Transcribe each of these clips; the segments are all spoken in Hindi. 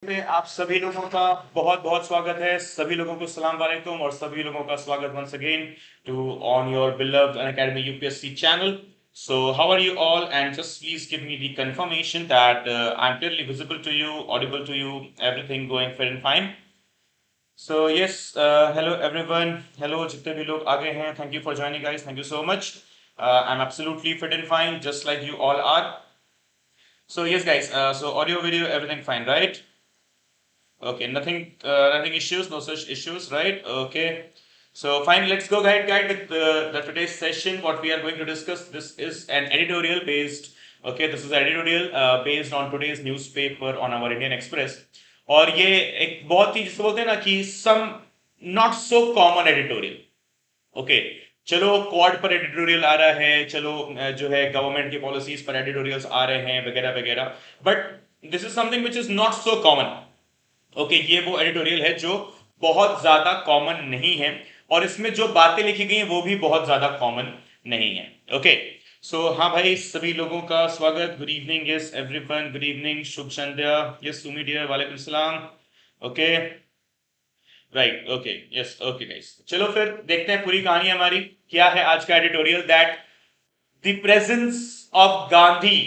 में आप सभी लोगों का बहुत बहुत स्वागत है। सभी लोगों को सलाम वालेकुम और सभी लोगों का स्वागत once again to on your beloved Unacademy UPSC channel. So how are you all? And just please give me the confirmation that I'm clearly visible to you, audible to you, everything going fair and fine. So yes, hello everyone. Hello जितने भी लोग आगे हैं. Thank you for joining guys. Thank you so much. I'm absolutely fit and fine, just like you all are. So yes guys, so audio, video, everything fine, right? Okay, nothing issues, no such issues, right? Okay. So fine, let's go guide with the today's session. What we are going to discuss. This is an editorial based. Okay, this is an editorial based on today's newspaper on our Indian Express. और ये एक बहुत ही जिसको बोलते हैं ना कि some not so common editorial. Okay चलो क्वाड पर एडिटोरियल आ रहा है, चलो जो है गवर्नमेंट की पॉलिसीज पर एडिटोरियल्स आ रहे हैं वगैरह वगैरह, but this is something which is not so common. Okay ये वो एडिटोरियल है जो बहुत ज्यादा कॉमन नहीं है और इसमें जो बातें लिखी गई हैं वो भी बहुत ज्यादा कॉमन नहीं है. ओके सो हाँ भाई, सभी लोगों का स्वागत. Good evening, yes everyone, good evening, शुभ संध्या, यस सुमी डियर, वालेकुम सलाम. Okay right, okay yes, okay guys, चलो फिर देखते हैं पूरी कहानी हमारी क्या है आज का editorial. That the presence of Gandhi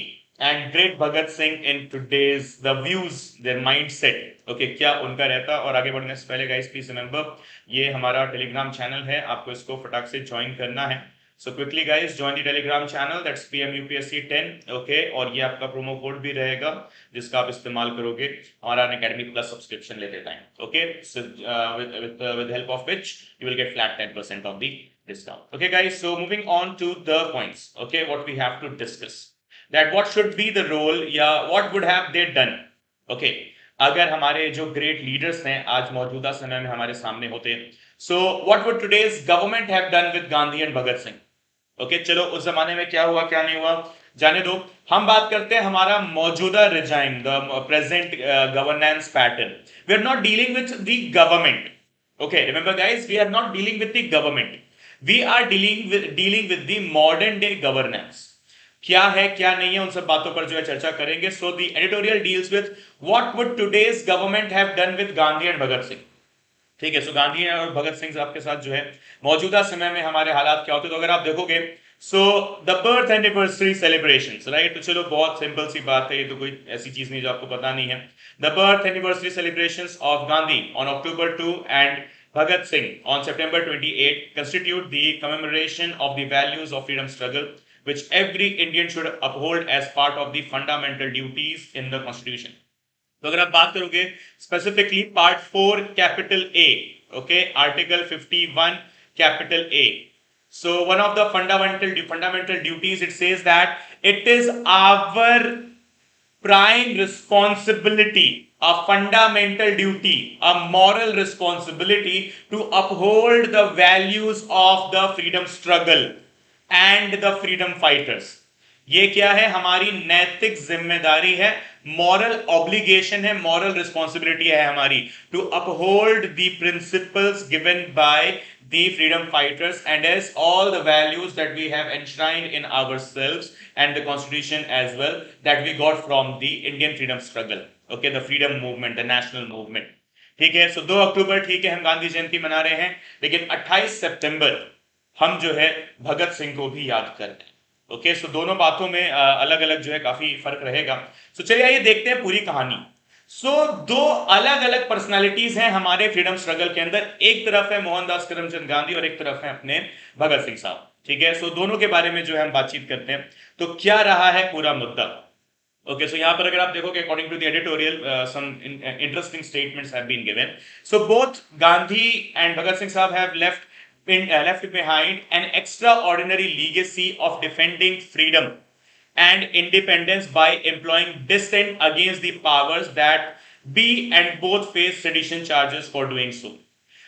and great Bhagat Singh in today's the views there mindset. Okay क्या उनका रहता. और आगे बढ़ने से पहले गाइस प्लीज रिमेंबर ये हमारा टेलीग्राम चैनल है, आपको इसको फटाक से ज्वाइन करना है. So quickly guys, join the Telegram channel. That's PMUPSC 10. Okay, और ये आपका प्रोमो कोड भी रहेगा जिसका आप इस्तेमाल करोगे हमारा Unacademy Plus सब्सक्रिप्शन लेते time. Okay, so with help of which you will get flat 10% of the discount. Okay guys, so moving on to the points. Okay, what we have to discuss. That what should be the role या what would have they done. Okay, अगर हमारे जो ग्रेट लीडर्स हैं आज मौजूदा समय में हमारे सामने होते, so what would today's government have done with Gandhi and Bhagat Singh. Okay चलो उस जमाने में क्या हुआ क्या नहीं हुआ जाने दो. हम बात करते हैं हमारा मौजूदा regime, the present governance pattern. We are not dealing with the government. Okay remember guys, we are not dealing with the government, we are dealing with the modern day governance. क्या है क्या नहीं है उन सब बातों पर जो है चर्चा करेंगे. So the editorial deals with what would today's government have done with Gandhi and Bhagat Singh. ठीक है, सो गांधी और भगत सिंह साहब के साथ जो है मौजूदा समय में हमारे हालात क्या होते. तो अगर आप देखोगे so the birth anniversary celebrations, right. तो चलो बहुत सिंपल सी बात है, ये तो कोई ऐसी चीज नहीं जो आपको पता नहीं है. The birth anniversary celebrations of Gandhi on October 2 and Bhagat Singh on September 28 constitute the commemoration of the values of freedom struggle which every Indian should uphold as part of the fundamental duties in the Constitution. तो अगर आप बात करोगे specifically part 4 capital A, okay article 51 capital A. So one of the fundamental duties, it says that it is our prime responsibility, a fundamental duty, a moral responsibility to uphold the values of the freedom struggle and the freedom fighters. ये क्या है, हमारी नैतिक जिम्मेदारी है, मॉरल ऑब्लिगेशन है, मॉरल रिस्पॉन्सिबिलिटी है हमारी to uphold the principles given by the freedom fighters and as all the values that we have enshrined in ourselves and the constitution as well that we got from the Indian freedom struggle. Okay, the freedom movement, the national movement. ठीक है, सो 2 अक्टूबर ठीक है हम गांधी जयंती मना रहे हैं, लेकिन 28 सितंबर हम जो है भगत सिंह को भी याद कर रहे हैं. ओके सो दोनों बातों में अलग अलग जो है काफी फर्क रहेगा. सो चलिए आइए देखते हैं पूरी कहानी. सो दो अलग अलग पर्सनालिटीज हैं हमारे फ्रीडम स्ट्रगल के अंदर. एक तरफ है मोहनदास करमचंद गांधी और एक तरफ है अपने भगत सिंह साहब. ठीक है, सो दोनों के बारे में जो है हम बातचीत करते हैं. तो क्या रहा है पूरा मुद्दा. ओके सो यहां पर अगर आप देखोगे according to the editorial some interesting statements have been given. So both Gandhi and Bhagat Singh sahab have left behind an extraordinary legacy of defending freedom and independence by employing dissent against the powers that be and both face sedition charges for doing so.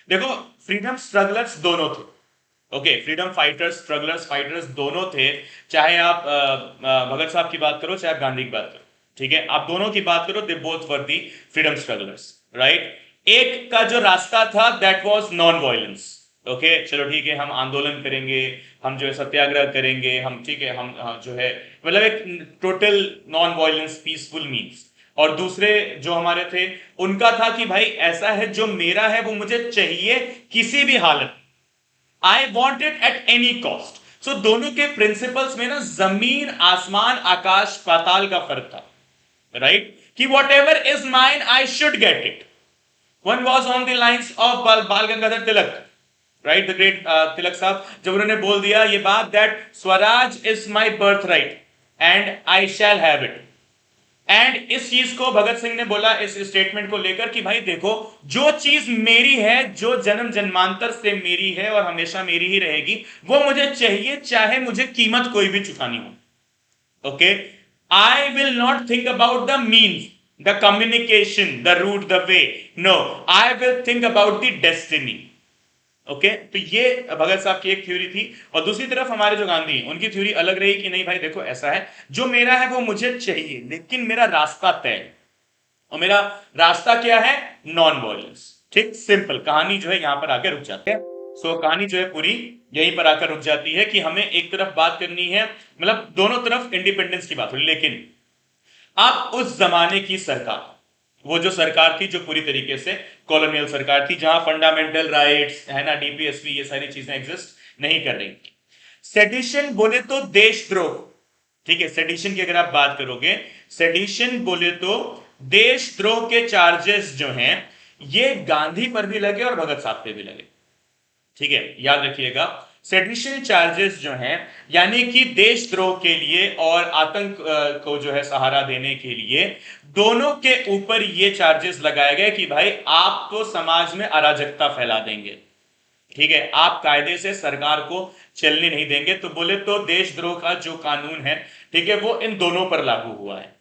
देखो फ्रीडम स्ट्रगलर्स दोनों थे. Okay freedom fighters, strugglers, fighters दोनों थे. चाहे आप भगत साहब की बात करो चाहे आप गांधी की बात करो, ठीक है, आप दोनों की बात करो, they both were the freedom strugglers, right. एक का जो रास्ता था that was non violence. Okay चलो ठीक है, हम आंदोलन करेंगे, हम जो है सत्याग्रह करेंगे, हम ठीक है हम जो है मतलब एक total non violence peaceful means. और दूसरे जो हमारे थे उनका था कि भाई ऐसा है जो मेरा है वो मुझे चाहिए किसी भी हालत, I want it at any cost. So दोनों के प्रिंसिपल्स में ना जमीन आसमान आकाश पाताल का फर्क था, राइट? कि what ever is mine I should get it. One was on the lines of बाल Gangadhar Tilak, right, the great तिलक साहब, जब उन्होंने बोल दिया ये बात that Swaraj is my birth right and I shall have it. And इस चीज को भगत सिंह ने बोला इस स्टेटमेंट को लेकर कि भाई देखो, जो चीज मेरी है, जो जन्म जन्मांतर से मेरी है और हमेशा मेरी ही रहेगी, वो मुझे चाहिए, चाहे मुझे कीमत कोई भी चुकानी हो। Okay, I will not think about the means, the communication, the route, the way, no, I will think about the destiny. Okay, तो ये भगत साहब की एक थ्योरी थी। और दूसरी तरफ हमारे जो गांधी हैं, उनकी थ्योरी अलग रही कि नहीं भाई देखो, ऐसा है जो मेरा है वो मुझे चाहिए, लेकिन मेरा रास्ता तय। और मेरा रास्ता क्या है? Non violence. ठीक, सिंपल कहानी जो है यहां पर आकर रुक जाती है। सो कहानी जो है पूरी यहीं पर आकर रुक जाती है कि हमें एक तरफ बात करनी है, मतलब दोनों तरफ इंडिपेंडेंस की बात हो, लेकिन अब उस जमाने की सरकार, वो जो सरकार थी जो पूरी तरीके से कॉलोनियल सरकार थी, जहां फंडामेंटल राइट्स है ना, डीपीएसपी, ये सारी चीजें एग्जिस्ट नहीं कर रही थी। सेडिशन बोले तो देशद्रोह, ठीक है, सेडिशन की अगर आप बात करोगे, सेडिशन बोले तो देशद्रोह के चार्जेस जो हैं ये गांधी पर भी लगे और भगत साहब पे भी लगे। ठीक है, याद रखिएगा, सेडिशन चार्जेस जो हैं यानी कि देशद्रोह के लिए और आतंक को जो है सहारा देने के लिए, दोनों के ऊपर ये चार्जेस लगाए गए कि भाई आप तो समाज में अराजकता फैला देंगे, ठीक है, आप कायदे से सरकार को चलने नहीं देंगे। तो बोले तो देशद्रोह का जो कानून है, ठीक है, वो इन दोनों पर लागू हुआ है।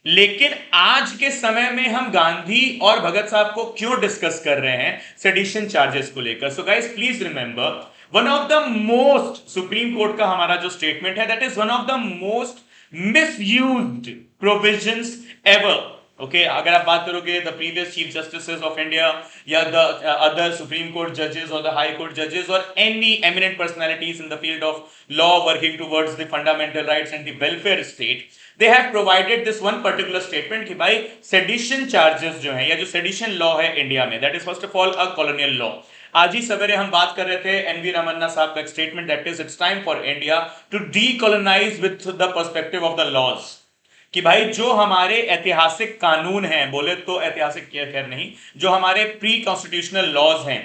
लेकिन आज के समय में हम गांधी और भगत साहब को क्यों डिस्कस कर रहे हैं सेडिशन चार्जेस को लेकर? So guys please remember, one of the most, supreme court का हमारा जो स्टेटमेंट है, that is one of the most misused provisions ever. Okay, अगर आप बात करोगे the previous chief justices of India या द अदर सुप्रीम कोर्ट जजेस और द हाई कोर्ट जजेस और any eminent personalities in the field of law working towards the fundamental rights and the welfare state, they have provided this one particular statement कि भाई सेडिशन चार्जेस जो है या जो सेडिशन लॉ है इंडिया में, that is first of all a colonial law. आज ही सवेरे हम बात कर रहे थे एनवी रमन्ना साहब का एक statement, that is it's time for India to decolonize with the perspective of the laws, कि भाई जो हमारे ऐतिहासिक कानून हैं, बोले तो ऐतिहासिक खैर नहीं, जो हमारे प्री कॉन्स्टिट्यूशनल लॉज हैं,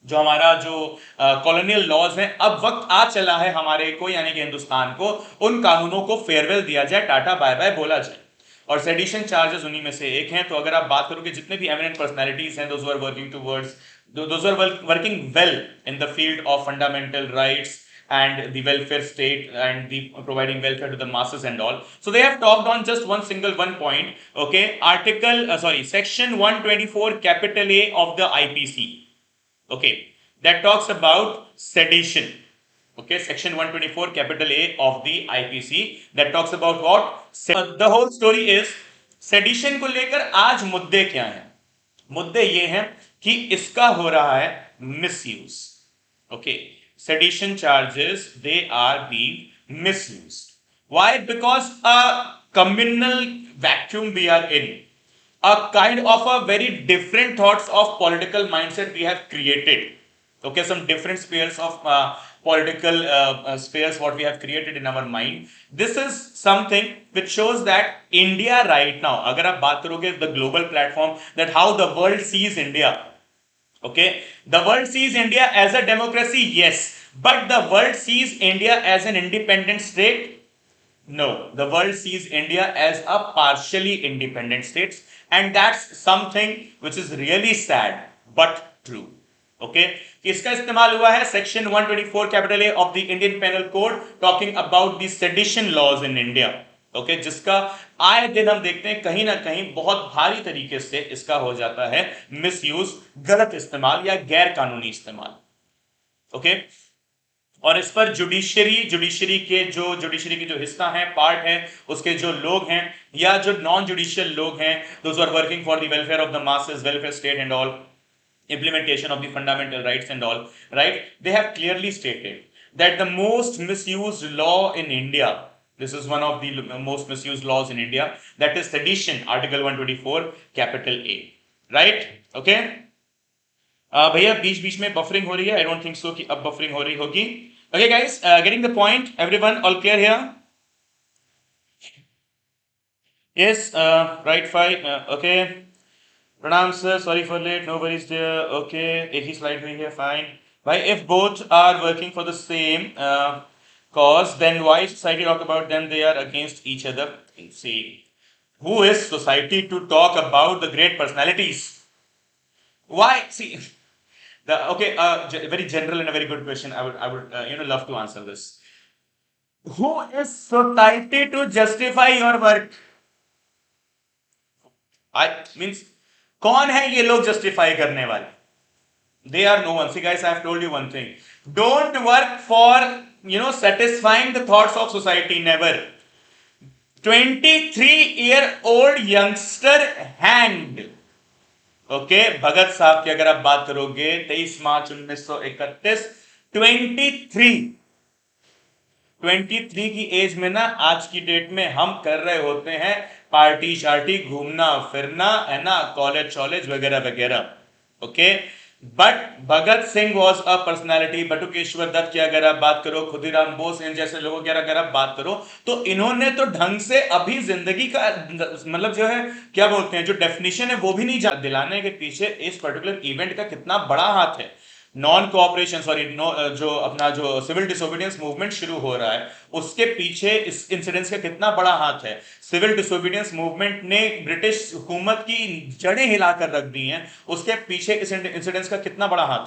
जो हमारा जो कॉलोनियल लॉज हैं, अब वक्त आ चला है हमारे को यानी कि हिंदुस्तान को उन कानूनों को फेयरवेल दिया जाए, टाटा बाय बाय बोला जाए। और सेडिशन चार्जेस उन्हीं में से एक हैं। तो अगर आप बात करोगे जितने भी एमिनेंट पर्सनैलिटीज हैं, those are working towards, those are working well in the field of fundamental rights and the welfare state and the providing welfare to the masses and all, so they have talked on just one single one point. Okay, section 124 capital A of the IPC, okay, that talks about sedition. Okay, section 124 capital A of the IPC that talks about what? The whole story is sedition को लेकर आज मुद्दे क्या हैं? मुद्दे ये हैं कि इसका हो रहा है misuse. Okay, sedition charges, they are being misused. Why? Because a communal vacuum we are in, a kind of a very different thoughts of political mindset we have created. Okay, some different spheres of political spheres what we have created in our mind. This is something which shows that India right now, agar aap baat karoge the global platform, that how the world sees India. Okay, the world sees India as a democracy, yes, but the world sees India as an independent state. No, the world sees India as a partially independent state, and that's something which is really sad but true. Okay, इसका इस्तेमाल हुआ है section 124 capital A of the Indian penal code talking about the sedition laws in India. Okay, जिसका आए दिन हम देखते हैं कहीं ना कहीं बहुत भारी तरीके से इसका हो जाता है मिसयूज, गलत इस्तेमाल या गैर कानूनी इस्तेमाल। ओके, और इस पर जुडिशरी की जो हिस्सा है, पार्ट है, उसके जो लोग हैं या जो नॉन जुडिशियल लोग हैं, those are working for the welfare of the masses, welfare state and all, implementation of the fundamental rights and all, right, they have clearly stated that the most misused law in India This is one of the most misused laws in India. That is sedition, Article 124, capital A. Right? Okay. भैया बीच बीच में बफरिंग हो रही है. I don't think so कि अब बफरिंग हो रही होगी. Okay guys, getting the point. Everyone all clear here? Yes. Right. Fine. Okay. Pranam sir, sorry for late. No worries there. Okay. एक ही slide हुई है. Fine. Why if both are working for the same cause, then why society talk about them? They are against each other. See, who is society to talk about the great personalities? Why? See, very general and a very good question. I would love to answer this. Who is society to justify your work? I means कौन है ये लोग justify करने वाले? They are no one. See guys, I have told you one thing. Don't work for satisfying the thoughts of society. Never. 23-year-old youngster hanged. Okay, भगत साहब की अगर आप बात करोगे 23 मार्च 1931, 23 की एज में ना आज की डेट में हम कर रहे होते हैं पार्टी शार्टी, घूमना फिरना, है ना, कॉलेज वगैरह वगैरह. Okay, but Bhagat Singh was a personality. Batukeshwar Dutt की अगर आप बात करो, खुदीराम बोस, इन जैसे लोगों की अगर आप बात करो, तो इन्होंने तो ढंग से अभी जिंदगी का मतलब जो है क्या बोलते हैं, जो डेफिनेशन है वो भी नहीं दिलाने के पीछे इस पर्टिकुलर इवेंट का कितना बड़ा हाथ है. नॉन कोऑपरेशन जो अपना जो सिविल डिसोबीडियंस मूवमेंट शुरू हो रहा है, उसके पीछे इस इंसिडेंस का कितना बड़ा हाथ है. सिविल डिसोबीडियंस मूवमेंट ने ब्रिटिश हुकूमत की जड़ें हिलाकर रख दी हैं, उसके पीछे इस इंसिडेंस का कितना बड़ा हाथ.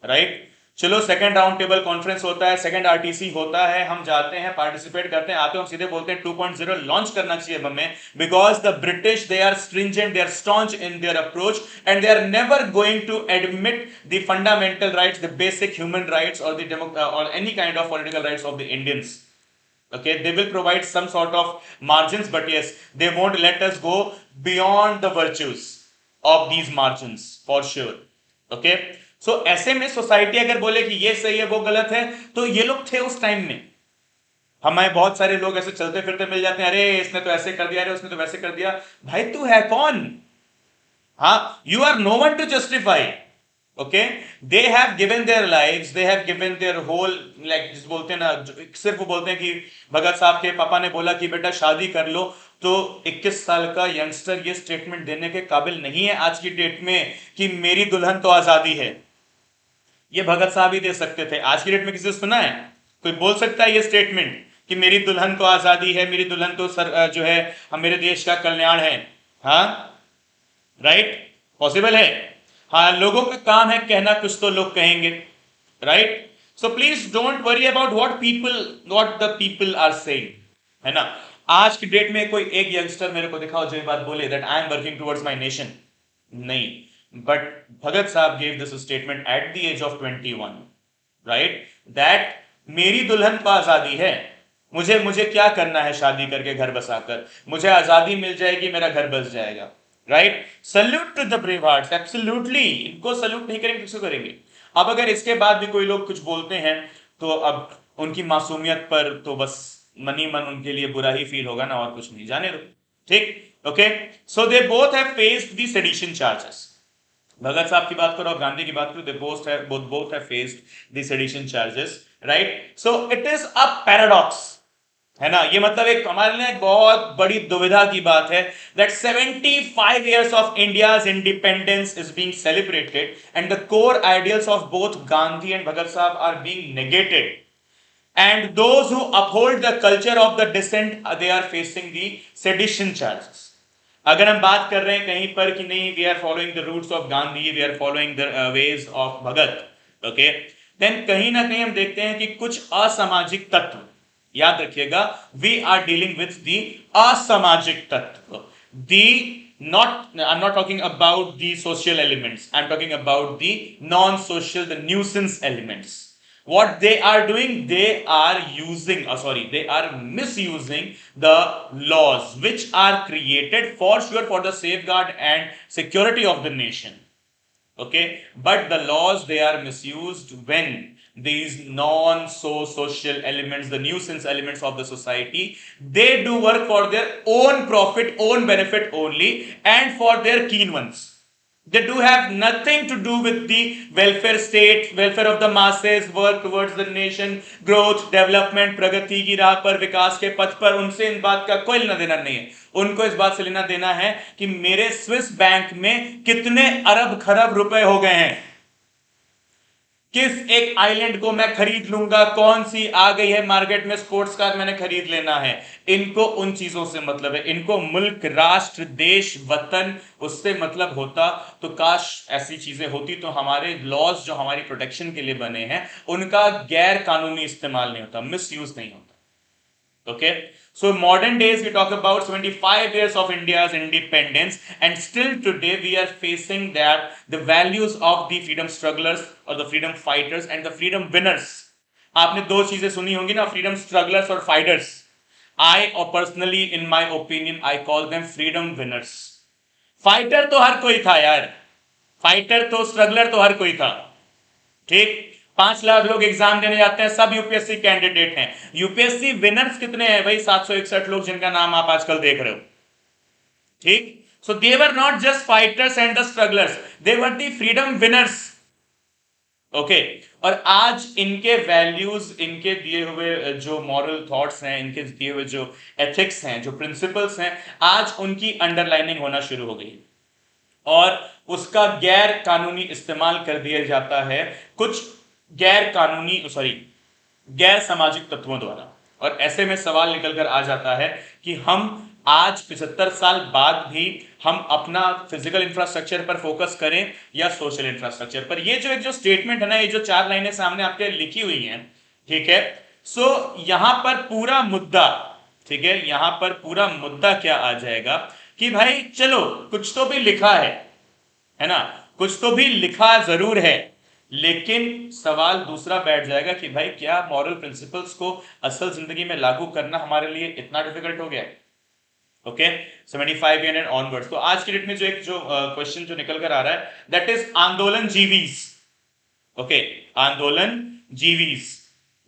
राइट. चलो, सेकंड राउंड टेबल कॉन्फ्रेंस होता है, सेकंड आरटीसी होता है, हम जाते हैं, पार्टिसिपेट करते हैं, आते हैं, हम सीधे बोलते हैं 2.0 लॉन्च करना चाहिए हमें, because the British they are stringent, they are staunch in their approach and they are never going to admit the fundamental rights, the basic human rights और और any kind of political rights of the Indians. Okay, they will provide some sort of margins, but yes, they won't let us go beyond the virtues of these margins for sure. Okay, so ऐसे में सोसाइटी अगर बोले कि ये सही है वो गलत है, तो ये लोग थे उस टाइम में. हमें बहुत सारे लोग ऐसे चलते फिरते मिल जाते हैं, अरे इसने तो ऐसे कर दिया, अरे उसने तो वैसे कर दिया. भाई तू है कौन? हाँ, you are no one to justify. Okay, they have given their lives, they have given their whole, like जिस बोलते हैं ना, सिर्फ वो बोलते हैं कि भगत साहब के पापा ने बोला कि बेटा शादी कर लो, तो 21 साल का यंगस्टर ये स्टेटमेंट देने के काबिल नहीं है आज की डेट में कि मेरी दुल्हन तो आजादी है. ये भगत साहब ही दे सकते थे. आज की डेट में किसी सुना है कोई बोल सकता है ये स्टेटमेंट कि मेरी दुल्हन को आजादी है, मेरी दुल्हन तो जो है हम मेरे देश का कल्याण है? हाँ, राइट, पॉसिबल है. हाँ, लोगों का काम है कहना, कुछ तो लोग कहेंगे. Right. So please don't worry about what the people are saying, है ना. आज की डेट में कोई एक यंगस्टर मेरे को दिखाओ जो ये बात बोले that I am working towards my nation. नहीं. बट भगत साहब gave this statement at the age of 21, right, that मेरी दुल्हन को आजादी है, मुझे क्या करना है शादी करके घर बसाकर, मुझे आजादी मिल जाएगी, मेरा घर बस जाएगा. Right. Salute to the brave hearts. Absolutely, इनको सल्यूट नहीं करेंगे किसको करेंगे? अब अगर इसके बाद भी कोई लोग कुछ बोलते हैं तो अब उनकी मासूमियत पर तो बस मन ही मन उनके लिए बुरा ही फील होगा ना, और कुछ नहीं, जाने दो. ठीक. Okay, so they both have faced the sedition charges. Bhagat sahab की बात करो, गांधी की बात करो, they both have faced the sedition charges. Right. So it is a paradox, है ना. ये मतलब एक हमारे लिए बहुत बड़ी दुविधा की बात है that 75 years of India's independence is being celebrated and the core ideals of both Gandhi and Bhagat Sahab are being negated, and those who uphold the culture of the dissent they are facing the sedition charges. अगर हम बात कर रहे हैं कहीं पर कि नहीं we are following the roots of Gandhi, we are following the ways of Bhagat, okay, then कहीं ना कहीं हम देखते हैं कि कुछ असामाजिक तत्व, याद रखिएगा, we are dealing with the असामाजिक तत्व. I'm not talking about the social elements, I'm talking about the non-social, the nuisance elements. What they are doing, they are misusing the laws which are created for sure for the safeguard and security of the nation. Okay, but the laws they are misused when these non-social elements, the nuisance elements of the society, they do work for their own profit, own benefit only, and for their keen ones. They do have nothing to do with the welfare state, welfare of the masses, work towards the nation, growth, development, प्रगति की राह पर, विकास के पथ पर. उनसे इन बात का कोई लेना देना नहीं है. उनको इस बात से लेना देना है कि मेरे स्विस बैंक में कितने अरब खरब रुपए हो गए हैं, किस एक आइलैंड को मैं खरीद लूंगा, कौन सी आ गई है मार्केट में स्पोर्ट्स कार मैंने खरीद लेना है. इनको उन चीजों से मतलब है. इनको मुल्क, राष्ट्र, देश, वतन, उससे मतलब होता तो काश ऐसी चीजें होती तो हमारे लॉज जो हमारी प्रोटेक्शन के लिए बने हैं उनका गैर कानूनी इस्तेमाल नहीं होता, मिस यूज नहीं होता. Okay, so modern days we talk about 75 years of India's independence, and still today we are facing that the values of the freedom strugglers or the freedom fighters and the freedom winners. आपने दो चीजें सुनी होंगी ना, freedom strugglers और fighters. I or personally in my opinion I call them freedom winners. Fighter तो हर कोई था यार, fighter तो struggler तो हर कोई था. ठीक, 5 लाख लोग एग्जाम देने जाते हैं, सब यूपीएससी कैंडिडेट हैं. यूपीएससी विनर्स कितने हैं भाई? 761 लोग, जिनका नाम आप आजकल देख रहे हो. ठीक, so they were not just fighters and the strugglers, they were the freedom winners. Okay, और आज इनके वैल्यूज, इनके दिए हुए जो मॉरल थॉट्स हैं, इनके दिए हुए जो एथिक्स हैं, जो प्रिंसिपल्स हैं, आज उनकी अंडरलाइनिंग होना शुरू हो गई और उसका गैर कानूनी इस्तेमाल कर दिया जाता है कुछ गैर सामाजिक तत्वों द्वारा. और ऐसे में सवाल निकल कर आ जाता है कि हम आज 75 साल बाद भी हम अपना फिजिकल इंफ्रास्ट्रक्चर पर फोकस करें या सोशल इंफ्रास्ट्रक्चर पर. ये जो स्टेटमेंट है ना, ये जो 4 लाइनें सामने आपके लिखी हुई हैं, ठीक है, सो यहां पर पूरा मुद्दा, ठीक है, यहां पर पूरा मुद्दा क्या आ जाएगा कि भाई चलो कुछ तो भी लिखा है ना, कुछ तो भी लिखा जरूर है, लेकिन सवाल दूसरा बैठ जाएगा कि भाई क्या मॉरल प्रिंसिपल्स को असल जिंदगी में लागू करना हमारे लिए इतना डिफिकल्ट हो गया है. Okay, 75 and onwards. तो आज की डेट में जो क्वेश्चन जो निकल कर आ रहा है, दैट इज आंदोलन जीवीस. ओके, आंदोलन जीवीस,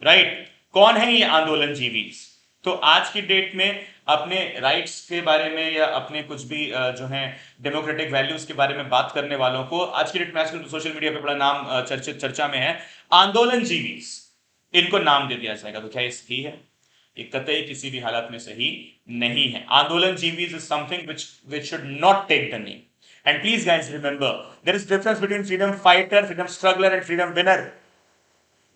राइट. कौन है ये आंदोलन जीवीस? तो आज की डेट में अपने राइट्स के बारे में या अपने कुछ भी जो है डेमोक्रेटिक वैल्यूज के बारे में बात करने वालों को आज की डेट में आजकल सोशल मीडिया पे बड़ा नाम चर्चा में है, आंदोलन जीवीस. इनको नाम दे दिया जाएगा. तो क्या ये सही है? ये कतई किसी भी हालत में सही नहीं है. आंदोलन जीवीस is something which should not take the name. And please guys remember, there is difference between freedom fighter, freedom struggler and freedom winner.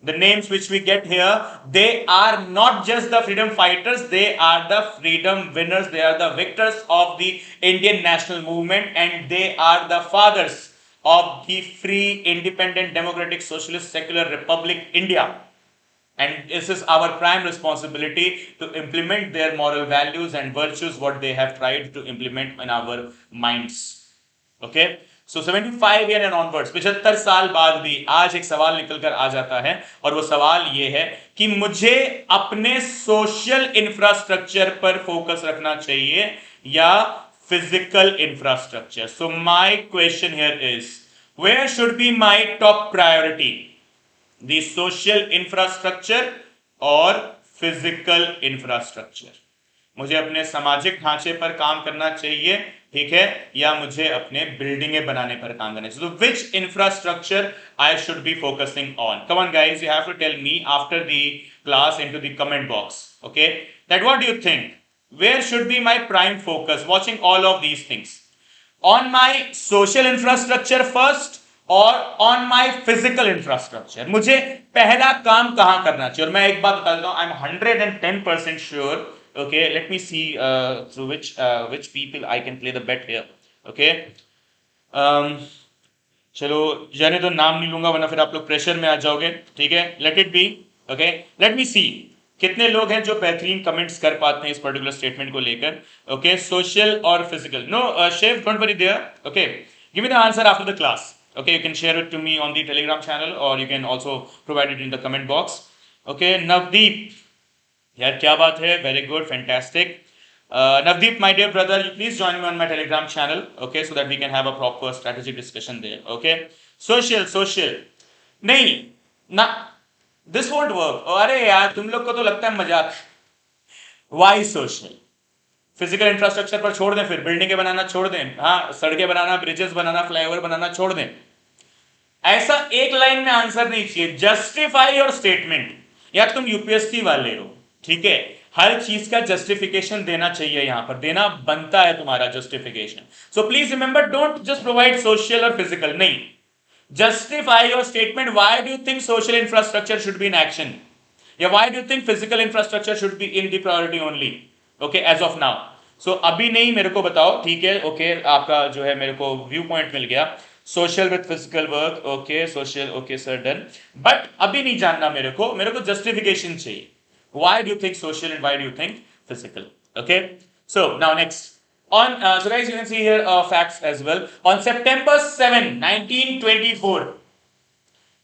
The names which we get here, they are not just the freedom fighters, they are the freedom winners, they are the victors of the Indian national movement, and they are the fathers of the free, independent, democratic, socialist, secular republic India. And this is our prime responsibility to implement their moral values and virtues, what they have tried to implement in our minds. Okay, so 75 year and onwards, 75 साल बाद भी आज एक सवाल निकल कर आ जाता है, और वो सवाल ये है कि मुझे अपने सोशल इंफ्रास्ट्रक्चर पर फोकस रखना चाहिए या physical infrastructure. So my question here is, where should be my top priority, the social infrastructure और फिजिकल इंफ्रास्ट्रक्चर? मुझे अपने सामाजिक ढांचे पर काम करना चाहिए, ठीक है, या मुझे अपने बिल्डिंगें बनाने पर काम करना चाहिए? So which infrastructure I should be focusing on? Come on guys, you have to tell me after the class into the comment box. Okay, that what do you think? Where should be my prime focus watching all of these things? On my social infrastructure first or on my physical infrastructure? मुझे पहला काम कहां करना चाहिए? और मैं एक बात बता देता हूं, I'm 110% sure. Okay, let me see through which people I can play the bet here. Okay, चलो जाने तो नाम नहीं लूंगा वरना फिर आप लोग प्रेशर में आ जाओगे. ठीक है, let it be. Okay, let me see कितने लोग हैं जो बेहतरीन कमेंट्स कर पाते हैं इस पर्टिकुलर स्टेटमेंट को लेकर. ओके, सोशल और physical. No chef, don't worry there. Okay, give me the answer after the class. Okay, you can share it to me on the Telegram channel or you can also provide it in the comment box. Okay, Navdeep, यार क्या बात है, very good, fantastic. Navdeep, my dear brother, you please join me on my Telegram channel, okay, so that we can have a proper strategic discussion there. Okay, social नहीं ना, दिस वोंट वर्क। अरे यार तुम लोग को तो लगता है मजाक। Y social? फिजिकल इंफ्रास्ट्रक्चर पर छोड़ दें, फिर बिल्डिंगें बनाना छोड़ दें, हाँ सड़कें बनाना, ब्रिजेस बनाना, फ्लाईओवर बनाना छोड़ दें। ऐसा एक लाइन में आंसर नहीं चाहिए, जस्टिफाई योर स्टेटमेंट। यार तुम यूपीएससी वाले हो, ठीक है, हर चीज का जस्टिफिकेशन देना चाहिए, यहां पर देना बनता है तुम्हारा justification. So please remember, don't just provide social और फिजिकल, नहीं, justify your statement. Why do you think social infrastructure should be in action? Yeah, why do you think physical infrastructure should be in the priority only? Okay, as of now. So अभी नहीं, मेरे को बताओ, ठीक है, ओके, आपका जो है मेरे को व्यू पॉइंट मिल गया, social with physical work, okay social, okay sir, done. But अभी नहीं जानना मेरे को जस्टिफिकेशन चाहिए। Why do you think social and why do you think physical? Okay, so now next. So guys, you can see here facts as well. On September 7, 1924,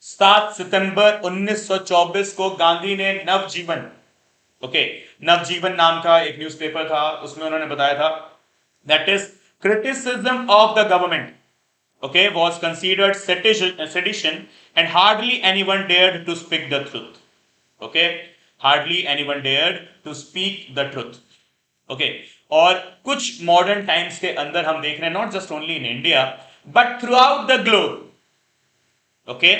7 सितंबर 1924 को गांधी ने नवजीवन, ओके, नवजीवन नाम का एक न्यूज़पेपर था, उसमें उन्होंने बताया था that is criticism of the government, okay, was considered sedition and hardly anyone dared to speak the truth. Okay, hardly anyone dared to speak the truth. Okay, और कुछ मॉडर्न टाइम्स के अंदर हम देख रहे हैं, not just only in India but through out the globe, okay,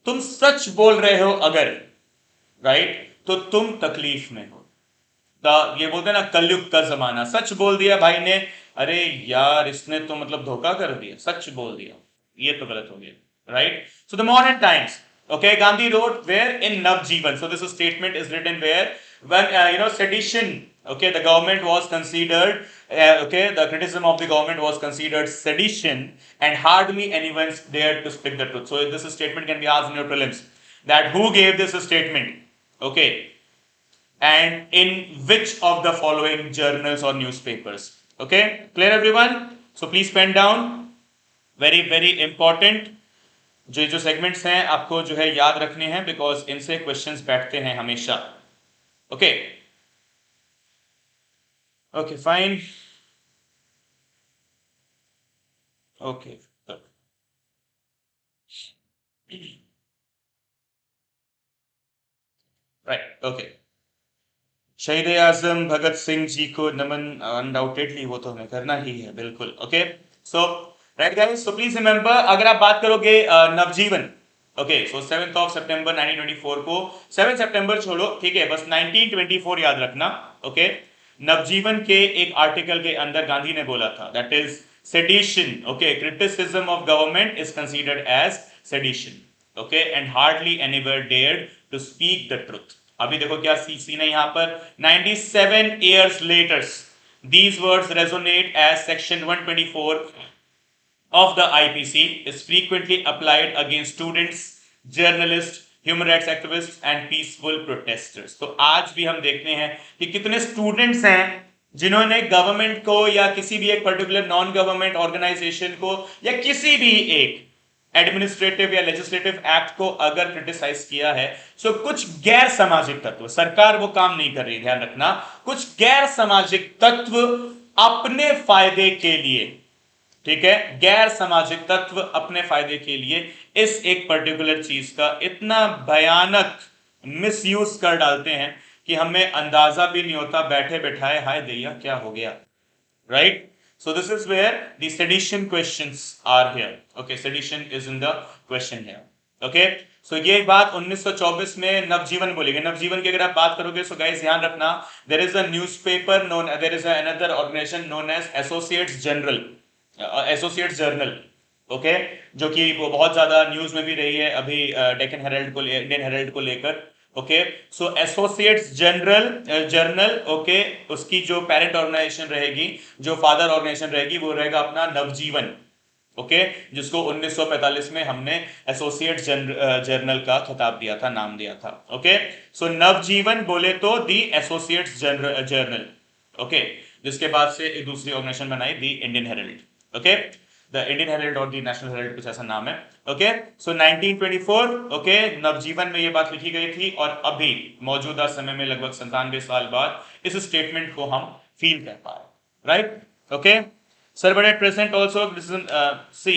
तुम सच बोल रहे हो अगर, राइट, तो तुम तकलीफ में हो। ये बोलते हैं ना, कलयुग का जमाना, सच बोल दिया भाई ने, अरे यार इसने तो मतलब धोखा कर दिया, सच बोल दिया, ये तो गलत हो गया, right. So the modern times, okay, Gandhi wrote where in Navjeevan. So this statement is written where, when sedition, okay, the government was considered, okay, the criticism of the government was considered sedition and hardly anyone dared to speak the truth. So this statement can be asked in your prelims, that who gave this statement, okay, and in which of the following journals or newspapers. Okay, clear everyone? So please pen down, very very important, जो सेगमेंट्स हैं आपको जो है याद रखने हैं, बिकॉज इनसे क्वेश्चंस बैठते हैं हमेशा। Okay, okay fine, okay, right, okay. शहीद आजम भगत सिंह जी को नमन, अनडाउटेडली वो तो हमें करना ही है, बिल्कुल। Okay, so right guys, so please remember, अगर आप बात करोगे नवजीवन, ओके, सो 7 सितंबर 1924 को, 7 सितंबर छोड़ो, ठीक है, बस 1924 याद रखना। ओके, नवजीवन के एक आर्टिकल के अंदर गांधी ने बोला था, that is sedition, okay, criticism of government is considered as sedition, okay, and hardly anyone dared to speak the truth. अभी देखो क्या सीन है यहां पर, 97 years later these words resonate as section 124 of the IPC is frequently applied against students, journalists, human rights activists and peaceful protesters. तो आज भी हम देखते हैं कि कितने स्टूडेंट्स हैं जिन्होंने गवर्नमेंट को या किसी भी एक पर्टिकुलर नॉन गवर्नमेंट ऑर्गेनाइजेशन को या किसी भी एक एडमिनिस्ट्रेटिव या लेजिस्लेटिव एक्ट को अगर क्रिटिसाइज किया है, सो कुछ गैर सामाजिक तत्व, सरकार वो काम नहीं कर रही, ध्यान रखना, कुछ गैर सामाजिक तत्व अपने फायदे के लिए, ठीक है, गैर सामाजिक तत्व अपने फायदे के लिए इस एक पर्टिकुलर चीज का इतना भयानक मिसयूज कर डालते हैं कि हमें अंदाजा भी नहीं होता, बैठे बैठाए हाय दैया क्या हो गया, right. So this is where the sedition questions are here. Okay, sedition is in the question here. Okay, so ये बात 1924 में नवजीवन बोलेंगे। नवजीवन की अगर आप बात करोगे, so guys ध्यान रखना, there is a newspaper known, there is another organization known as Associates General, Associates Journal, okay, जो कि वो बहुत ज्यादा न्यूज में भी रही है अभी, डेक्कन हेराल्ड को, इंडियन हेराल्ड को लेकर। ओके, सो एसोसिएट्स जर्नल, ओके, उसकी जो पेरेंट ऑर्गेनाइजेशन रहेगी, जो फादर ऑर्गेनाइजेशन रहेगी, वो रहेगा अपना नवजीवन, ओके, जिसको 1945 में हमने एसोसिएट्स जर्नल का खिताब दिया था, नाम दिया था। ओके, सो नवजीवन बोले तो दी एसोसिएट्स जर्नल, ओके, जिसके बाद से एक दूसरी ऑर्गेनाइजेशन बनाई, the Indian Herald, okay, the Indian Herald और द नेशनल हेराल्ड, कुछ ऐसा नाम है। ओके, सो 1924, ओके, नवजीवन में ये बात लिखी गई थी, और अभी मौजूदा समय में लगभग 97 साल बाद इस स्टेटमेंट को हम फील कर पा रहे, right. Okay sir, but at present also see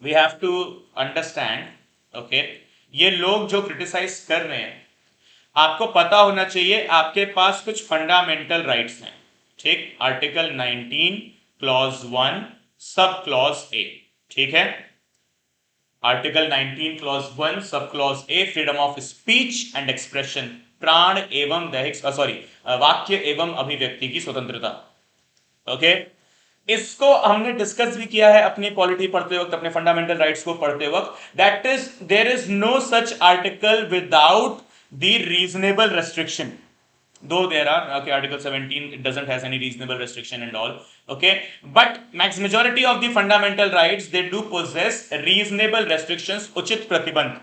we have to understand, okay, ये लोग जो क्रिटिसाइज कर रहे हैं, आपको पता होना चाहिए आपके पास कुछ फंडामेंटल राइट्स हैं, ठीक। Article 19 clause 1 sub clause A, ठीक है। Article 19 clause 1 sub clause A, freedom of speech and expression, प्राण एवं दैहिक वाक्य एवं अभिव्यक्ति की स्वतंत्रता। ओके, इसको हमने डिस्कस भी किया है अपनी पॉलिटी पढ़ते वक्त, अपने फंडामेंटल राइट्स को पढ़ते वक्त। That is there is no such article without the reasonable restriction, though there are, okay, article 17 it doesn't has any reasonable restriction and all, okay, but majority of the fundamental rights they do possess reasonable restrictions, uchit pratibandh,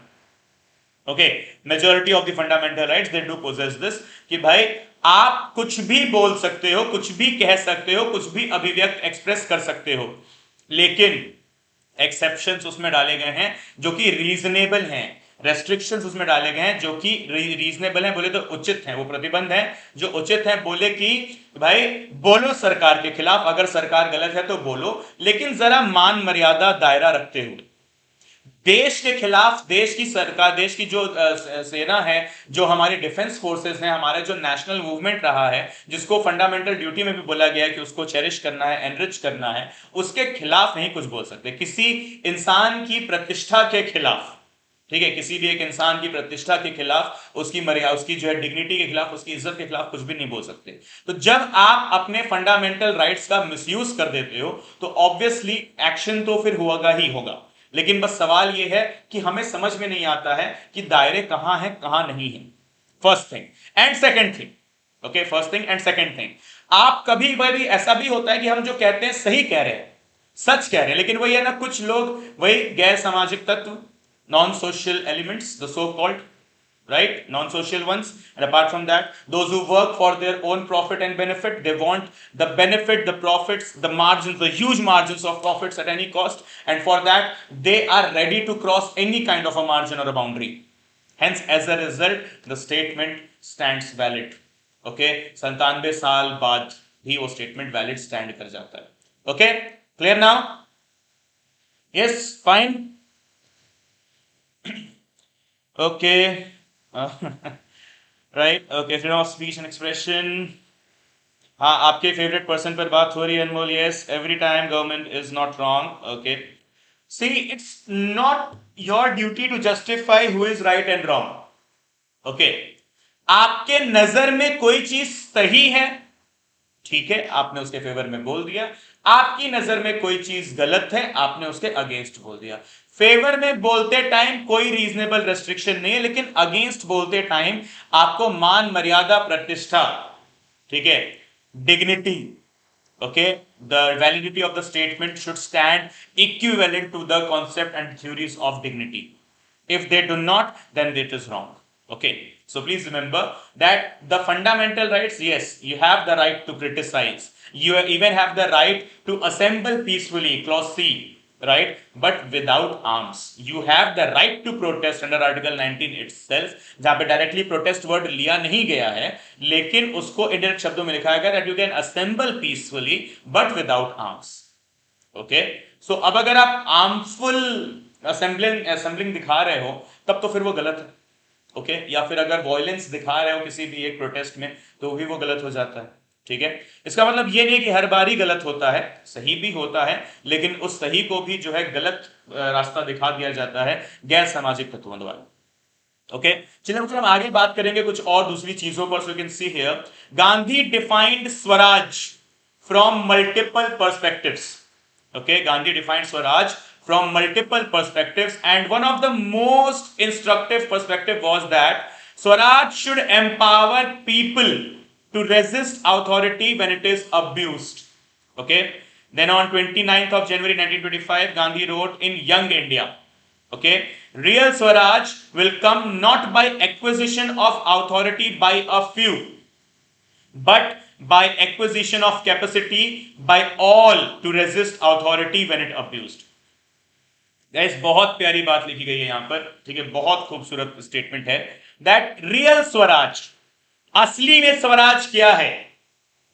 okay, majority of the fundamental rights they do possess this कि भाई आप कुछ भी बोल सकते हो, कुछ भी कह सकते हो, कुछ भी अभिव्यक्त एक्सप्रेस कर सकते हो, लेकिन एक्सेप्शंस उसमें डाले गए हैं जो कि रीजनेबल हैं, रेस्ट्रिक्शंस उसमें डाले गए हैं जो कि रीजनेबल हैं, बोले तो उचित हैं, वो प्रतिबंध हैं जो उचित हैं। बोले कि भाई बोलो सरकार के खिलाफ, अगर सरकार गलत है तो बोलो, लेकिन जरा मान मर्यादा दायरा रखते हुए। देश के खिलाफ, देश की सरकार, देश की जो सेना है, जो हमारी डिफेंस फोर्सेस हैं, हमारा जो नेशनल मूवमेंट रहा है, जिसको फंडामेंटल ड्यूटी में भी बोला गया है कि उसको चेरिश करना है, एनरिच करना है, उसके खिलाफ नहीं कुछ बोल सकते। किसी इंसान की प्रतिष्ठा के खिलाफ, ठीक है, किसी भी एक इंसान की प्रतिष्ठा के खिलाफ, उसकी मर्यादा, उसकी जो है डिग्निटी के खिलाफ, उसकी इज्जत के खिलाफ कुछ भी नहीं बोल सकते। तो जब आप अपने फंडामेंटल राइट्स का मिसयूज कर देते हो तो ऑब्वियसली एक्शन तो फिर होगा ही होगा। लेकिन बस सवाल यह है कि हमें समझ में नहीं आता है कि दायरे कहां हैं कहां नहीं है। First thing and second thing, okay, first thing and second thing, आप कभी भी ऐसा भी होता है कि हम जो कहते हैं सही कह रहे हैं, सच कह रहे हैं, लेकिन वही है ना, कुछ लोग वही गैर सामाजिक तत्व, non-social elements, the so-called, right, non-social ones, and apart from that, those who work for their own profit and benefit, they want the benefit, the profits, the margins, the huge margins of profits at any cost, and for that they are ready to cross any kind of a margin or a boundary. Hence, as a result, the statement stands valid. Okay, 97 साल बाद भी वो statement valid stand कर जाता है। Okay, clear now? Yes, fine. Okay, right, okay, freedom of speech and expression. हाँ, आपके फेवरेट पर्सन पर बात हो रही है Anmol. Yes, every time government is not wrong. Okay, see it's not your duty to justify who is right and wrong. Okay, आपके नजर में कोई चीज सही है, ठीक है, आपने उसके फेवर में बोल दिया। आपकी नजर में कोई चीज गलत है, आपने उसके अगेंस्ट बोल दिया। फेवर में बोलते टाइम कोई रीजनेबल रेस्ट्रिक्शन नहीं है, लेकिन अगेंस्ट बोलते टाइम आपको मान मर्यादा, प्रतिष्ठा, ठीक है, dignity, okay, the validity of the statement should stand equivalent to the concept and theories of dignity. If they do not, then it is wrong. Okay, so please remember that the fundamental rights, yes, you have the right to criticize, you even have the right to assemble peacefully, clause C, right, but without arms. You have the right to protest under article 19 itself, जहां पे directly protest word लिया नहीं गया है, लेकिन उसको indirect शब्दों में लिखा गया that you can assemble peacefully but without arms. Okay, so अब अगर आप armful assembling दिखा रहे हो तब तो फिर वो गलत है। ओके, या फिर अगर वॉयलेंस दिखा रहे हो किसी भी एक प्रोटेस्ट में तो भी वो गलत हो जाता है। ठीक है, इसका मतलब ये नहीं है कि हर बार ही गलत होता है, सही भी होता है, लेकिन उस सही को भी जो है गलत रास्ता दिखा दिया जाता है गैर सामाजिक तत्वों द्वारा। ओके, चलिए हम आगे बात करेंगे कुछ और दूसरी चीजों पर। So you can see here, Gandhi defined Swaraj from multiple perspectives. Okay, Gandhi defined Swaraj from multiple perspectives, and one of the most instructive perspective was that Swaraj should empower people to resist authority when it is abused. Okay, then on 29th of January 1925, Gandhi wrote in Young India, okay, real Swaraj will come not by acquisition of authority by a few, but by acquisition of capacity by all to resist authority when it abused. Guys, बहुत प्यारी बात लिखी गई है यहां पर, ठीक है, बहुत खूबसूरत स्टेटमेंट है दैट रियल स्वराज, असली में स्वराज क्या है,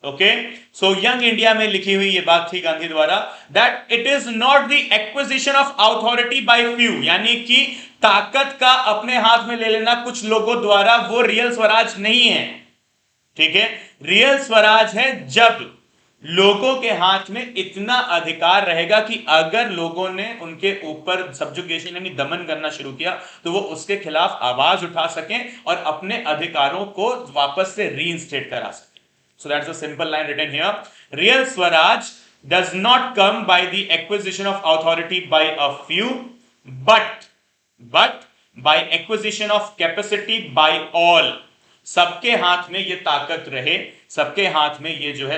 ओके, सो यंग इंडिया में लिखी हुई ये बात थी गांधी द्वारा, that it is not the acquisition of authority bye few, यानी कि ताकत का अपने हाथ में ले लेना कुछ लोगों द्वारा, वो रियल स्वराज नहीं है। ठीक है, रियल स्वराज है जब लोगों के हाथ में इतना अधिकार रहेगा कि अगर लोगों ने उनके ऊपर सब्जुगेशन यानी दमन करना शुरू किया तो वो उसके खिलाफ आवाज उठा सकें और अपने अधिकारों को वापस से रीइंस्टेट करा सकें। So that's a simple line written here. Real Swaraj does not come by the acquisition of authority by a few, but by acquisition of capacity by all. सबके हाथ में ये ताकत रहे, सबके हाथ में ये जो है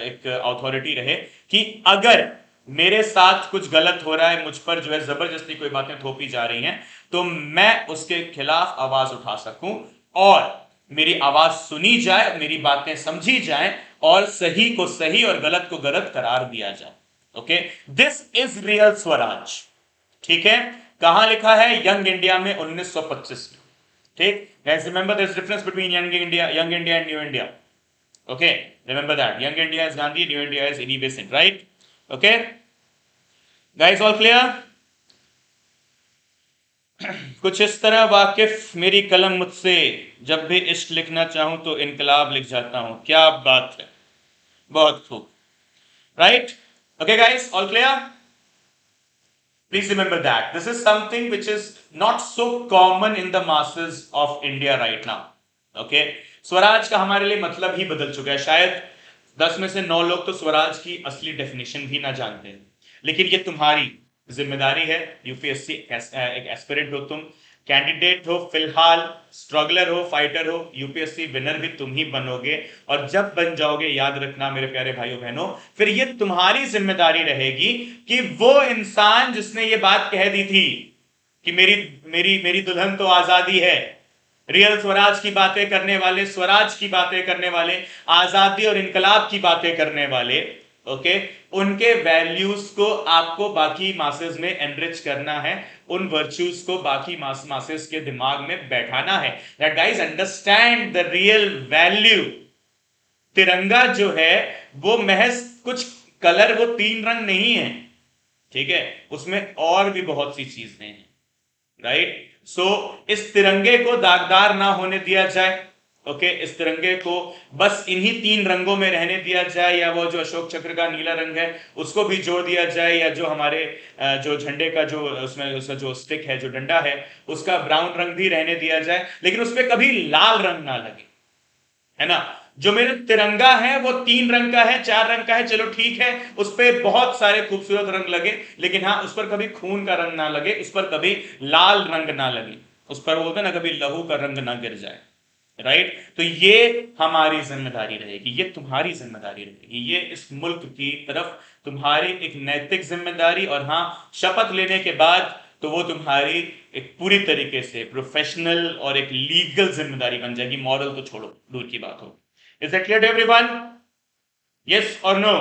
एक अथॉरिटी रहे कि अगर मेरे साथ कुछ गलत हो रहा है, मुझ पर जो है जबरदस्ती कोई बातें थोपी जा रही हैं, तो मैं उसके खिलाफ आवाज उठा सकूं और मेरी आवाज सुनी जाए, मेरी बातें समझी जाए और सही को सही और गलत को गलत करार दिया जाए। Okay, this is real Swaraj. ठीक है, कहां लिखा है? यंग इंडिया में 1925 में। ठीक, guys, remember there's difference between young India and new India. Okay, remember that young India is Gandhi, new India is E.B. Singh, right? Okay, guys, all clear? कुछ इस तरह वाकिफ मेरी कलम मुझसे, जब भी इश्क लिखना चाहूं तो इनकलाब लिख जाता हूं। क्या बात है, बहुत खूब, right? Okay guys, all clear? Please remember that this is something which is not so common in the masses of India right now. Okay, Swaraj का हमारे लिए मतलब ही बदल चुका है। शायद 10 में से 9 लोग तो स्वराज की असली डेफिनेशन भी ना जानते हैं, लेकिन ये तुम्हारी जिम्मेदारी है। यूपीएससी एक एस्पिरेंट हो तुम, कैंडिडेट हो फिलहाल, स्ट्रगलर हो, फाइटर हो, यूपीएससी विनर भी तुम ही बनोगे। और जब बन जाओगे, याद रखना मेरे प्यारे भाइयों बहनों, फिर ये तुम्हारी जिम्मेदारी रहेगी कि वो इंसान जिसने ये बात कह दी थी कि मेरी मेरी मेरी दुल्हन तो आजादी है, रियल स्वराज की बातें करने वाले, स्वराज की बातें करने वाले, आजादी और इनकलाब की बातें करने वाले, ओके, उनके वैल्यूज को आपको बाकी मासेस में एनरिच करना है, उन वर्च्यूज को बाकी मासेस के दिमाग में बैठाना है। That guys understand the real value. तिरंगा जो है वो महज कुछ कलर, वो 3 रंग नहीं है, ठीक है, उसमें और भी बहुत सी चीजें हैं, राइट? सो इस तिरंगे को दागदार ना होने दिया जाए। ओके, इस तिरंगे को बस इन्हीं 3 रंगों में रहने दिया जाए, या वो जो अशोक चक्र का नीला रंग है उसको भी जोड़ दिया जाए, या जो हमारे जो झंडे का जो उसमें उसका जो स्टिक है, जो डंडा है, उसका ब्राउन रंग भी रहने दिया जाए, लेकिन उसमें कभी लाल रंग ना लगे, है ना? जो मेरा तिरंगा है वो 3 रंग का है, 4 रंग का है, चलो ठीक है, उस पर बहुत सारे खूबसूरत रंग लगे, लेकिन हाँ, उस पर कभी खून का रंग ना लगे, उस पर कभी लाल रंग ना लगे, उस पर बोलते ना कभी लहू का रंग ना गिर जाए, राइट? तो ये हमारी जिम्मेदारी रहेगी, ये तुम्हारी जिम्मेदारी रहेगी, ये इस मुल्क की तरफ तुम्हारी एक नैतिक जिम्मेदारी, और हाँ, शपथ लेने के बाद तो वो तुम्हारी एक पूरी तरीके से प्रोफेशनल और एक लीगल जिम्मेदारी बन जाएगी। मॉरल तो छोड़ो, दूर की बात हो। Is that clear to everyone? Yes और नो?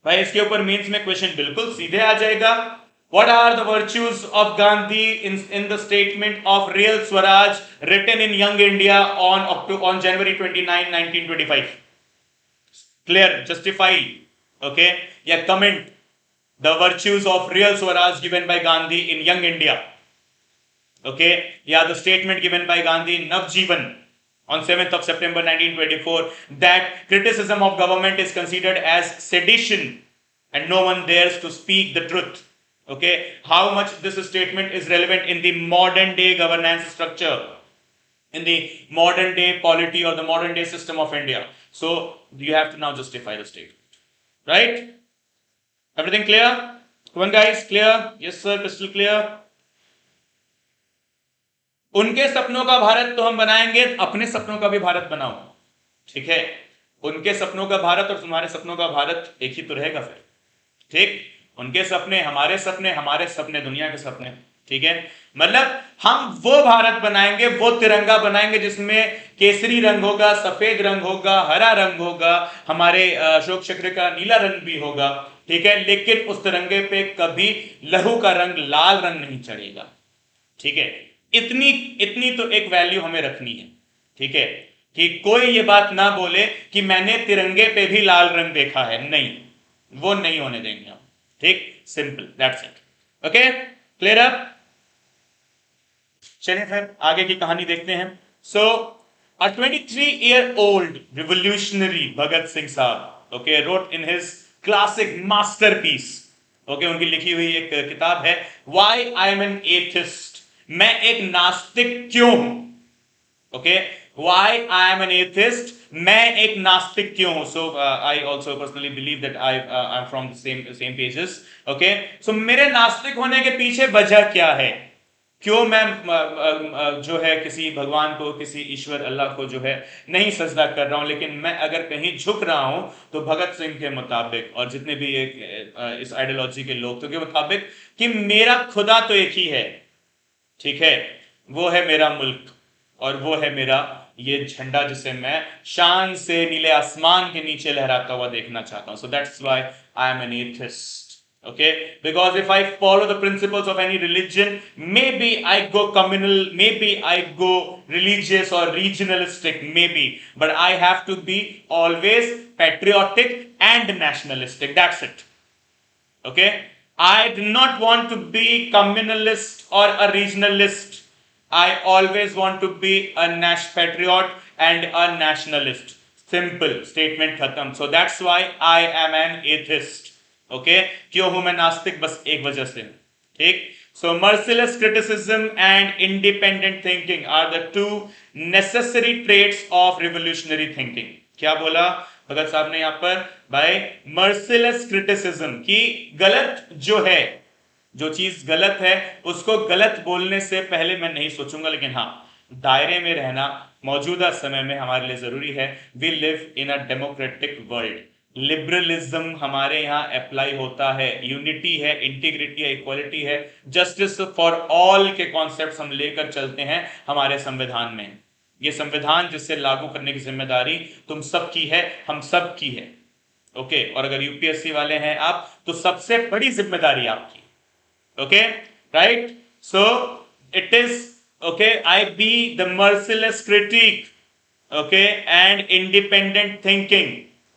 भाई इसके ऊपर मेंस में क्वेश्चन बिल्कुल सीधे आ जाएगा। What are the virtues of Gandhi in the statement of real Swaraj written in Young India on January 29, 1925? Clear? Justify. Okay? Yeah, comment the virtues of real Swaraj given by Gandhi in Young India. Okay? Yeah, the statement given by Gandhi in Navjeevan on 7th of September 1924, that criticism of government is considered as sedition and no one dares to speak the truth. Okay, how much this statement is relevant in the modern day governance structure, in the modern day polity or the modern day system of India. So you have to now justify the statement, right? Everything clear? Come on guys, clear? Yes sir, crystal clear. उनके सपनों का भारत तो हम बनाएंगे, अपने सपनों का भी भारत बनाओ, ठीक है? उनके सपनों का भारत और तुम्हारे सपनों का भारत एक ही तो रहेगा फिर, ठीक? उनके सपने, हमारे सपने दुनिया के सपने, ठीक है? मतलब हम वो भारत बनाएंगे, वो तिरंगा बनाएंगे जिसमें केसरी रंग होगा, सफेद रंग होगा, हरा रंग होगा, हमारे अशोक चक्र का नीला रंग भी होगा, ठीक है? लेकिन उस तिरंगे पे कभी लहू का रंग, लाल रंग नहीं चढ़ेगा, ठीक है? इतनी तो एक वैल्यू हमें रखनी है, ठीक है? कि कोई ये बात ना बोले कि मैंने तिरंगे पे भी लाल रंग देखा है, नहीं, वो नहीं होने देंगे हम। ठीक, simple, that's it. Okay, clear up. चलिए फिर आगे की कहानी देखते हैं। सो अ 23-year-old revolutionary भगत सिंह साहब, okay, wrote in his classic masterpiece, okay, उनकी लिखी हुई एक किताब है Why I am an Atheist, मैं एक नास्तिक क्यों हूं। Okay, why I am an atheist, मैं एक नास्तिक क्यों हूं। सो I also personally believe that I'm from the same pages। Okay, so मेरे नास्तिक होने के पीछे वजह क्या है, क्यों मैं जो है किसी भगवान को, किसी ईश्वर अल्लाह को जो है नहीं सजदा कर रहा हूं, लेकिन मैं अगर कहीं झुक रहा हूं तो भगत सिंह के मुताबिक और जितने भी एक इस आइडियोलॉजी के लोग तो के मुताबिक कि मेरा खुदा तो एक ही है, ठीक है, वो है मेरा मुल्क और वो है मेरा ये झंडा जिसे मैं शान से नीले आसमान के नीचे लहराता हुआ देखना चाहता हूं। So that's why I am an atheist. Okay, because if I follow the principles of any religion, maybe I go communal, maybe I go religious or regionalistic, maybe, but I have to be always patriotic and nationalistic, that's it। Okay, I do not want to be communalist or a regionalist, I always want to be a patriot and a nationalist, simple statement, khatam। So that's why I am an atheist। Okay, क्यों हूं मैं नास्तिक, बस एक वजह से, ठीक। So merciless criticism and independent thinking are the two necessary traits of revolutionary thinking. क्या बोला भगत साहब ने यहां पर, भाई मर्सिलेस क्रिटिसिज्म की गलत जो है, जो चीज गलत है उसको गलत बोलने से पहले मैं नहीं सोचूंगा, लेकिन हाँ दायरे में रहना मौजूदा समय में हमारे लिए जरूरी है। We live in a democratic world, liberalism हमारे यहाँ अप्लाई होता है, यूनिटी है, इंटीग्रिटी है, इक्वालिटी है, जस्टिस फॉर ऑल के कॉन्सेप्ट्स हम लेकर चलते हैं हमारे संविधान में। ये संविधान जिससे लागू करने की जिम्मेदारी तुम सबकी है, हम सब की है। ओके, और अगर यूपीएससी वाले हैं आप तो सबसे बड़ी जिम्मेदारी आपकी। Okay, right. So it is okay, I be the merciless critic, okay, and independent thinking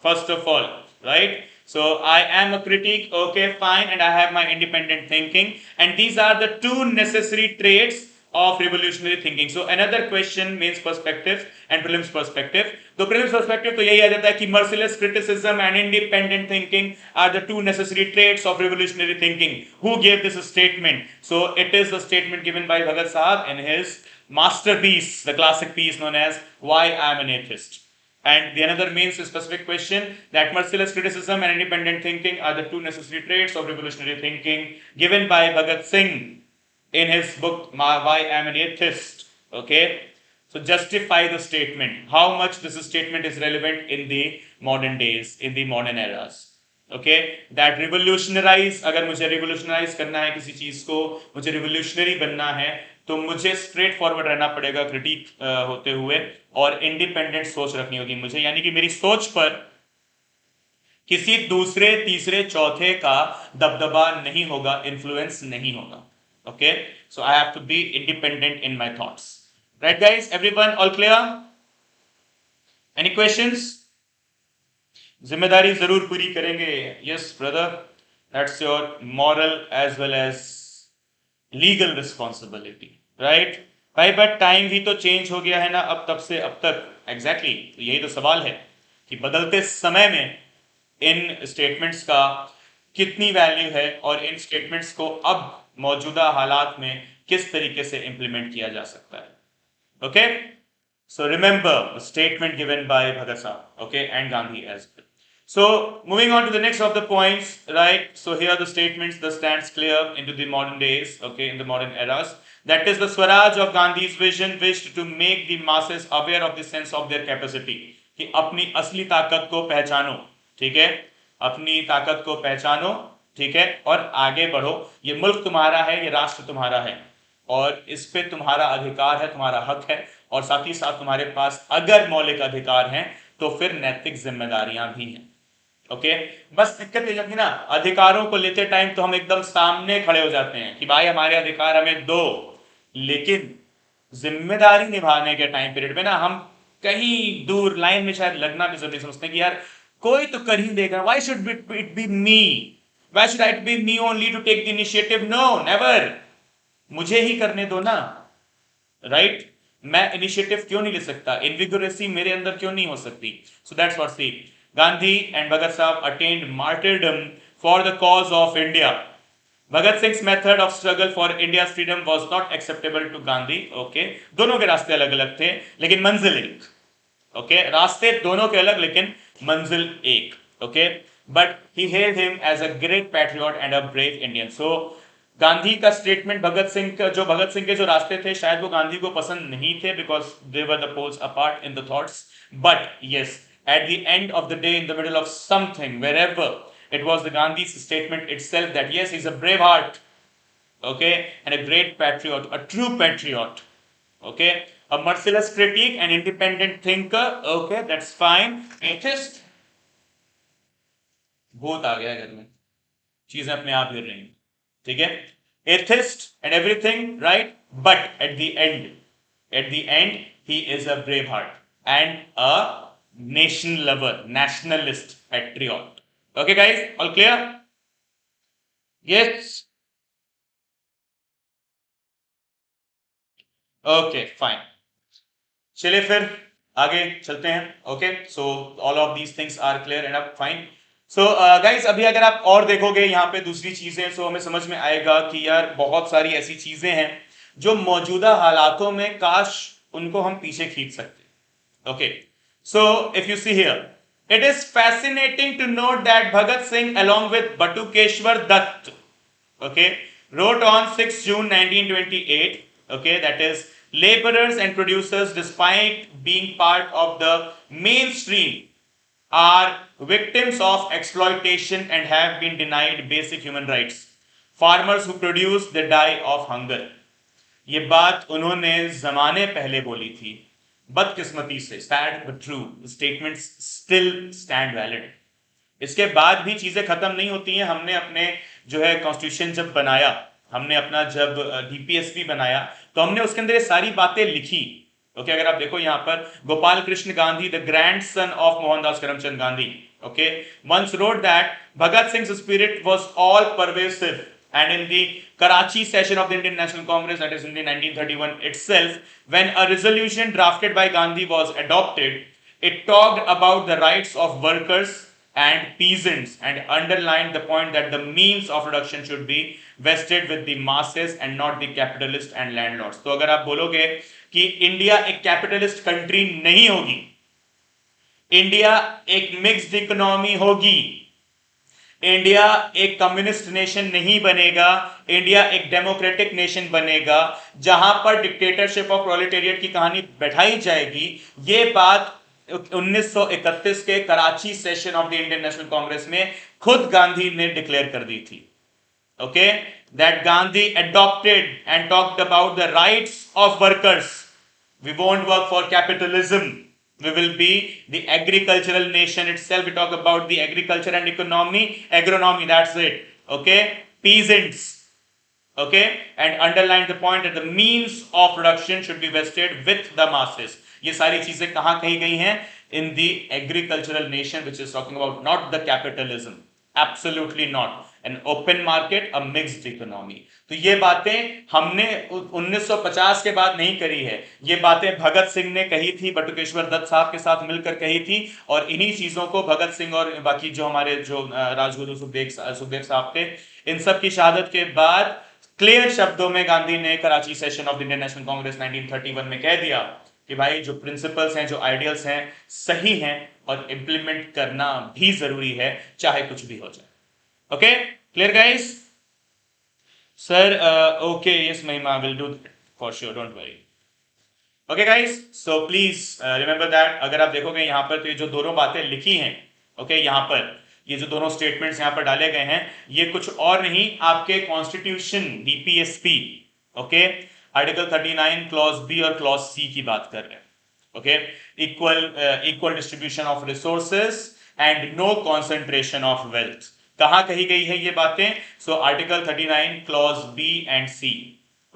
first of all, right? So I am a critic, okay, fine, and I have my independent thinking, and these are the two necessary traits of revolutionary thinking। So another question means perspective and prelims perspective। तो prelims perspective तो यही आ जाता है कि merciless criticism and independent thinking are the two necessary traits of revolutionary thinking। Who gave this statement? So it is a statement given by Bhagat Sahab in his masterpiece, the classic piece known as Why I am an Atheist। And the another means a specific question that merciless criticism and independent thinking are the two necessary traits of revolutionary thinking given by Bhagat Singh in his book Why I am an Atheist। Okay, so justify the statement, how much this statement is relevant in the modern days, in the modern eras। Okay, that revolutionize, अगर मुझे रिवोल्यूशनराइज करना है किसी चीज को, मुझे रिवोल्यूशनरी बनना है, तो मुझे स्ट्रेट फॉरवर्ड रहना पड़ेगा क्रिटिक होते हुए, और इंडिपेंडेंट सोच रखनी होगी मुझे, यानी कि मेरी सोच पर किसी दूसरे तीसरे चौथे का दबदबा नहीं होगा, इन्फ्लुएंस नहीं होगा। Okay, so I have to be independent in my thoughts. Right guys, everyone all clear? Any questions? जिम्मेदारी जरूर पूरी करेंगे। Yes brother, that's your moral as well as legal responsibility, right भाई। बट टाइम भी तो चेंज हो गया है ना अब तब से अब तक। एग्जैक्टली, तो यही तो सवाल है कि बदलते समय में इन स्टेटमेंट्स का कितनी वैल्यू है और इन स्टेटमेंट्स को अब मौजूदा हालात में किस तरीके से इंप्लीमेंट किया जा सकता है। Okay, so remember the statement given by Bhagat Singh, okay, and Gandhi as well। So moving on to the next of the points, right? So here the statements that stands clear into the modern days, okay, in the modern eras, that is the Swaraj of Gandhi's vision wished to make the masses aware of the sense of their capacity, कि अपनी असली ताकत को पहचानो, ठीक है, अपनी ताकत को पहचानो, ठीक है, और आगे बढ़ो। ये मुल्क तुम्हारा है, ये राष्ट्र तुम्हारा है, और इस पे तुम्हारा अधिकार है, तुम्हारा हक है, और साथ ही साथ तुम्हारे पास अगर मौलिक अधिकार हैं तो फिर नैतिक जिम्मेदारियां भी हैं। ओके, बस दिक्कत ये जाती ना, अधिकारों को लेते टाइम तो हम एकदम सामने खड़े हो जाते हैं कि भाई हमारे अधिकार हमें दो, लेकिन जिम्मेदारी निभाने के टाइम पीरियड में ना हम कहीं दूर लाइन में शायद लगना भी जरूरी समझते हैं कि यार कोई तो कर ही देगा, why should it be me, why should it be me only to take the initiative, no never, मुझे ही करने दो ना, राइट? मैं इनिशिएटिव क्यों नहीं ले सकता, इनविगोरेसी मेरे अंदर क्यों नहीं हो सकती? So that's what see Gandhi and Bhagat sahab attend martyrdom for the cause of India. Bhagat Singh's method of struggle for India's freedom was not acceptable to Gandhi. Okay, दोनों के रास्ते अलग अलग थे लेकिन मंजिल एक. Okay, रास्ते दोनों के अलग लेकिन मंजिल एक. Okay, but he hailed him as a great patriot and a brave Indian. So Gandhi का स्टेटमेंट भगत सिंह के जो रास्ते थे शायद वो गांधी को पसंद नहीं थे because they were the poles apart in the thoughts. But yes, at the end of the day, in the middle of something, wherever, it was the Gandhi's statement itself that yes, he's a brave heart, okay, and a great patriot, a true patriot, okay, a merciless critic, an independent thinker, okay, that's fine. Atheist, भूत आ गया घर में, चीजें अपने आप गिर रही हैं, ठीक है, atheist and everything, right? But at the end, he is a brave heart and a nation lover, nationalist, patriot. Okay, guys, all clear? Yes. Okay, fine. चलिए फिर आगे चलते हैं. Okay, so all of these things are clear enough, fine. So guys, अभी अगर आप और देखोगे यहाँ पे दूसरी चीजें, so हमें समझ में आएगा कि यार बहुत सारी ऐसी चीजें हैं जो मौजूदा हालातों में काश उनको हम पीछे खींच सकते. Okay, so if you see here, it is fascinating to note that Bhagat Singh along with Batukeshwar Dutt, okay, wrote on 6 June 1928, okay, that is laborers and producers despite being part of the mainstream are victims of exploitation and have been denied basic human rights. Farmers who produce they die of hunger. ये बात उन्होंने जमाने पहले बोली थी. बदकिस्मती से, sad but true, statements still stand valid. इसके बाद भी चीजें खत्म नहीं होती हैं. हमने अपने जो है कॉन्स्टिट्यूशन जब बनाया, हमने अपना जब डीपीएसपी बनाया, तो हमने उसके अंदर ये सारी बातें लिखी. ओके, अगर आप देखो यहाँ पर Gopal Krishna Gandhi, the grand son of Mohandas Karamchand Gandhi, okay, once wrote that Bhagat Singh's spirit was all pervasive. And in the Karachi session of the Indian National Congress, that is in the 1931 itself, when a resolution drafted by Gandhi was adopted, it talked about the rights of workers and peasants and underlined the point that the means of production should be vested with the masses and not the capitalists and landlords. तो अगर आप बोलोगे कि इंडिया एक कैपिटलिस्ट कंट्री नहीं होगी, इंडिया एक मिक्स्ड इकोनॉमी होगी, इंडिया एक कम्युनिस्ट नेशन नहीं बनेगा, इंडिया एक डेमोक्रेटिक नेशन बनेगा जहां पर डिक्टेटरशिप ऑफ प्रोलेटेरिएट की कहानी बैठाई जाएगी. ये बात 1931 के Karachi session of the Indian National Congress में खुद गांधी ने डिक्लेयर कर दी थी. Okay, that Gandhi adopted and talked about the rights of workers. We won't work for capitalism. We will be the agricultural nation itself. We talk about the agriculture and agronomy, that's it. Okay, peasants. Okay, and underline the point that the means of production should be vested with the masses. ये सारी चीजें कहाँ कही गई हैं? In the agricultural nation, which is talking about not the capitalism. Absolutely not. An open market, a mixed economy. तो ये बातें हमने 1950 के बाद नहीं करी है. ये बातें भगत सिंह ने कही थी, बटुकेश्वर दत्त साहब के साथ मिलकर कही थी, और इन्हीं चीजों को भगत सिंह और बाकी जो हमारे जो राजगुरु सुखदेव साहब थे, इन सब की शहादत के बाद क्लियर शब्दों में गांधी ने Karachi session of the Indian National Congress 1931 में कह दिया कि भाई जो प्रिंसिपल्स हैं, जो आइडियल्स हैं, सही हैं और इंप्लीमेंट करना भी जरूरी है, चाहे कुछ भी हो जाए. Okay, clear guys? Sir okay, yes Mahima, will do for sure, don't worry. Okay guys, so please remember that. अगर आप देखोगे यहाँ पर तो ये जो दोनों बातें लिखी हैं, ओके, यहाँ पर ये जो दोनों स्टेटमेंट्स यहाँ पर डाले गए हैं, ये कुछ और नहीं, आपके constitution DPSP, okay, article 39 clause B और क्लॉज सी की बात कर रहे हैं. Okay, equal distribution of resources and no concentration of wealth. कहां कही गई है ये बातें? So article 39 clause B and C.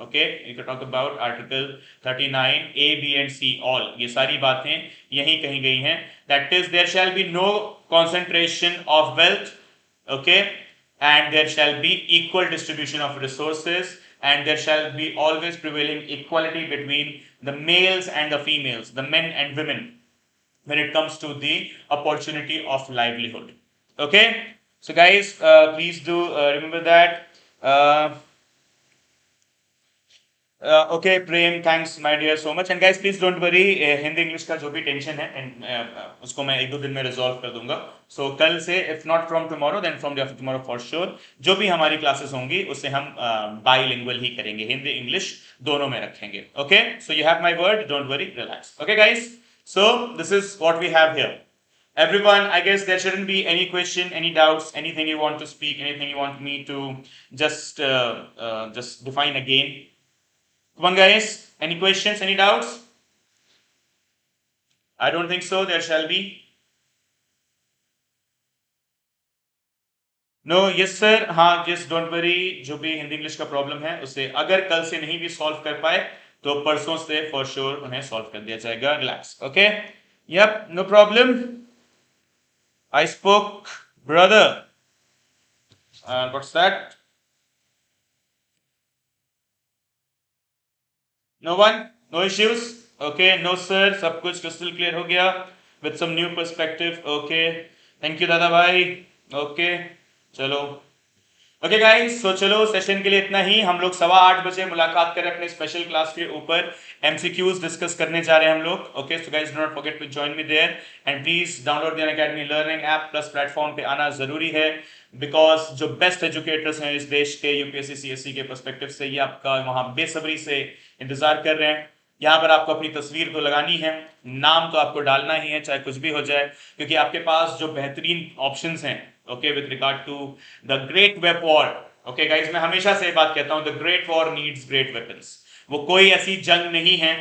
Okay, you can talk about Article 39 A, B and C all. ये सारी बातें यहीं कहीं गई हैं. That is, there shall be no concentration of wealth. Okay, and there shall be equal distribution of resources, and there shall be always prevailing equality between the males and the females, the men and women, when it comes to the opportunity of livelihood. Okay, so guys, please do remember that. Okay, Prem, thanks my dear so much. And guys, please don't worry, Hindi English का जो भी टेंशन है उसको मैं एक दो दिन में रिजॉल्व कर दूंगा. So कल से, if not from tomorrow, then from day after tomorrow for sure, जो भी हमारी क्लासेस होंगी उसे हम बाइलिंगुअल ही करेंगे, हिंदी इंग्लिश दोनों में रखेंगे. Okay, so you have my word, don't worry, relax. Okay guys, so this is what we have here. Everyone, I guess there shouldn't be any question, any doubts, anything you want to speak, anything you want me to just define again. Come on guys, any questions, any doubts? I don't think so, there shall be. No, yes sir, हाँ, just don't worry, जो भी हिंदी इंग्लिश का प्रॉब्लम है उसे अगर कल से नहीं भी सॉल्व कर पाए तो परसों से फॉर श्योर उन्हें सॉल्व कर दिया जाएगा. Relax. Okay, yup, no problem. I spoke, brother. What's that? No one? No issues? Okay, no sir, सब कुछ crystal clear हो गया with some new perspective. Okay, thank you दादा भाई. Okay, चलो. ओके गाइस, सो चलो सेशन के लिए इतना ही. हम लोग 8:15 बजे मुलाकात करें अपने स्पेशल क्लास के ऊपर. एमसीक्यूज डिस्कस करने जा रहे हैं हम लोग. Okay, so guys do not forget to join me there and please download the Unacademy learning app. Plus platform पे आना जरूरी है बिकॉज जो बेस्ट एजुकेटर्स हैं इस देश के यूपीएससी सीएसई के पर्सपेक्टिव से, ये आपका वहां बेसब्री से इंतजार कर रहे हैं. यहाँ पर आपको अपनी तस्वीर तो लगानी है, नाम तो आपको डालना ही है चाहे कुछ भी हो जाए, क्योंकि आपके पास जो बेहतरीन ऑप्शंस हैं. Okay, with regard to the great web war. Okay guys, मैं हमेशा से बात कहता हूं, the great war needs great weapons. वो कोई ऐसी जंग नहीं है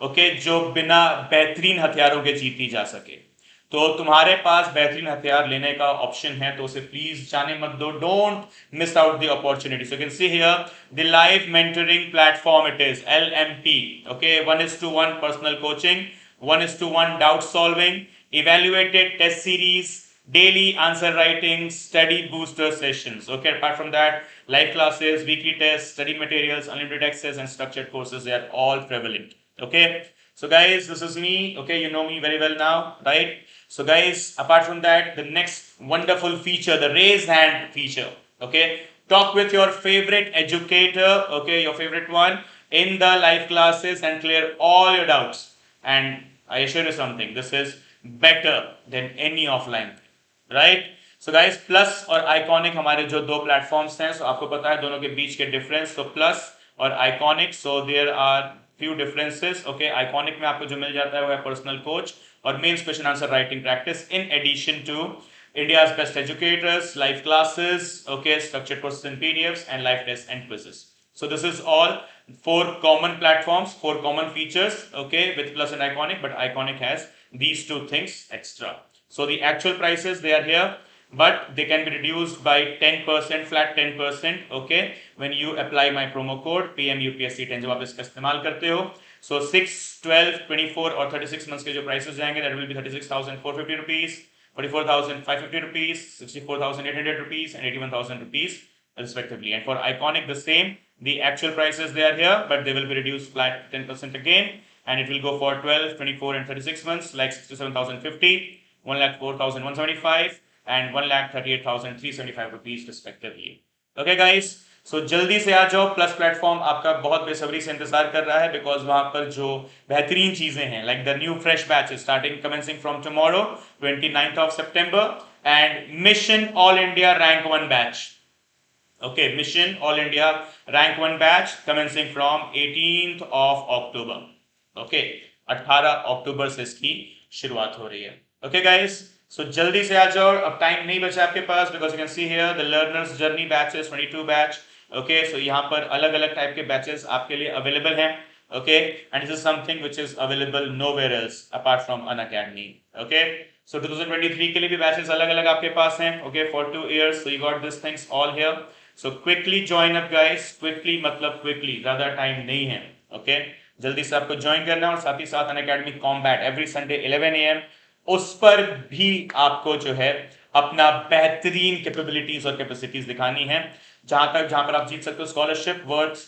ओके जो बिना बेहतरीन हथियारों के जीती जा सके. तो तुम्हारे पास बेहतरीन हथियार लेने का ऑप्शन है तो उसे प्लीज जाने मत दो. Don't miss out the opportunity. So you can see here the live mentoring platform. It is LMP. Okay, 1:1 personal coaching, 1:1 doubt solving, evaluated test series, daily answer writing, study booster sessions. Okay, apart from that, live classes, weekly tests, study materials, unlimited access and structured courses, they are all prevalent. Okay, so guys, this is me. Okay, you know me very well now, right? So guys, apart from that, the next wonderful feature, the raise hand feature. Okay, talk with your favorite educator, okay, your favorite one, in the live classes and clear all your doubts. And I assure you something, this is better than any offline, right. So guys, plus और आइकॉनिक हमारे जो दो प्लेटफॉर्म्स हैं, सो आपको पता है दोनों के बीच के डिफरेंस. तो प्लस और iconic, so there are few differences. Okay, iconic में आपको जो मिल जाता है वो है पर्सनल कोच और mains question answer writing practice, in addition to India's best educators, live classes, okay, structured courses and PDFs, and live tests and quizzes. So this is all 4 common platforms, 4 common features, okay, with plus and iconic, but iconic has these 2 things extra. So the actual prices, they are here, but they can be reduced by 10%, flat 10%, okay, when you apply my promo code PMUPSC10 जब आप इसका इस्तेमाल करते हो. So 6, 12, 24 और 36 months के जो prices जाएंगे, that will be 36,450 rupees, 44,550 rupees, 64,800 rupees, and 81,000 rupees respectively. And for iconic, the same. The actual prices, they are here, but they will be reduced flat 10% again, and it will go for 12, 24, and 36 months, like 67,050, 1,04,175, and 1,38,375 rupees respectively. Okay, guys. सो जल्दी से आ जाओ. प्लस प्लेटफॉर्म आपका बहुत बेसब्री से इंतजार कर रहा है बिकॉज वहां पर जो बेहतरीन चीजें हैं, like the new fresh batch starting commencing from tomorrow 29th September and mission all India rank 1 batch. Okay, mission all India rank 1 batch commencing from 18th October. Okay, 18 अक्टूबर से इसकी शुरुआत हो रही है. ओके गाइस, सो जल्दी से आ जाओ, अब टाइम नहीं बचा आपके पास because you can see here the learners journey batches 22 batch. Okay, so यहाँ पर अलग अलग टाइप के बैचेस आपके लिए अवेलेबल हैं. Okay, and this is something which is available nowhere else apart from Unacademy. Okay, so 2023 के लिए भी बैचेस अलग अलग आपके पास हैं. Okay, for 2 years, so you got these things all here. So quickly join up guys, quickly मतलब क्विकली, ज्यादा टाइम नहीं है। ओके, जल्दी से आपको ज्वाइन करना है। और साथ ही साथ Unacademy combat every Sunday 11 AM, उस पर भी आपको जो है अपना बेहतरीन कैपेबिलिटीज और कैपेसिटीज दिखानी है, जहां पर आप जीत सकते हो scholarship worth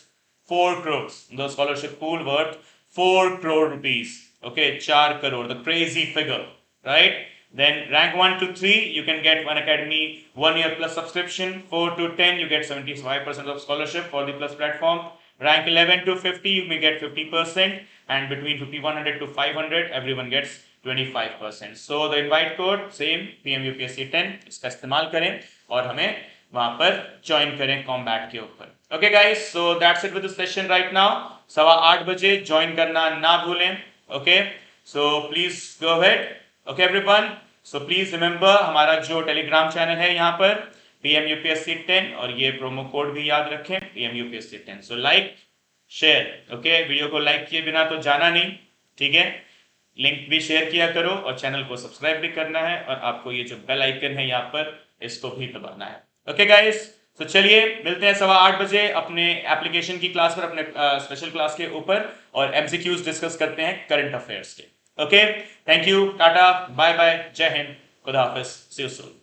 4 crores, the scholarship pool worth 4 crore rupees. Okay, 4 crore, the crazy figure, right? Then rank 1 to 3, you can get Unacademy 1 year plus subscription. 4 to 10, you get 75% of scholarship for the plus platform. Rank 11 to 50, you may get 50%, and between 5100 to 500, everyone gets 25%. So the invite code same, PM UPSC 10, इसका इस्तेमाल करें और हमें वहां पर ज्वाइन करें कॉम्बैट के ऊपर। Okay guys, so that's it with the session right now. 8:15 बजे ज्वाइन करना ना भूलें। Okay, so please go ahead. Okay everyone, so please remember हमारा जो टेलीग्राम चैनल है यहाँ पर PM UPSC 10, और ये प्रोमो कोड भी याद रखें PM UPSC 10। So like share, okay, video को लाइक किए बिना तो जाना नहीं, ठीक है। लिंक भी शेयर किया करो और चैनल को सब्सक्राइब भी करना है, और आपको ये जो बेल आइकन है यहाँ पर, इसको भी दबाना है। ओके गाइस, तो चलिए मिलते हैं 8:15 बजे अपने एप्लीकेशन की क्लास पर, अपने स्पेशल क्लास के ऊपर, और MCQs डिस्कस करते हैं करंट अफेयर्स के। Okay, thank you, tata, bye bye, जय हिंद, खुदा हाफिज, सी यू सून।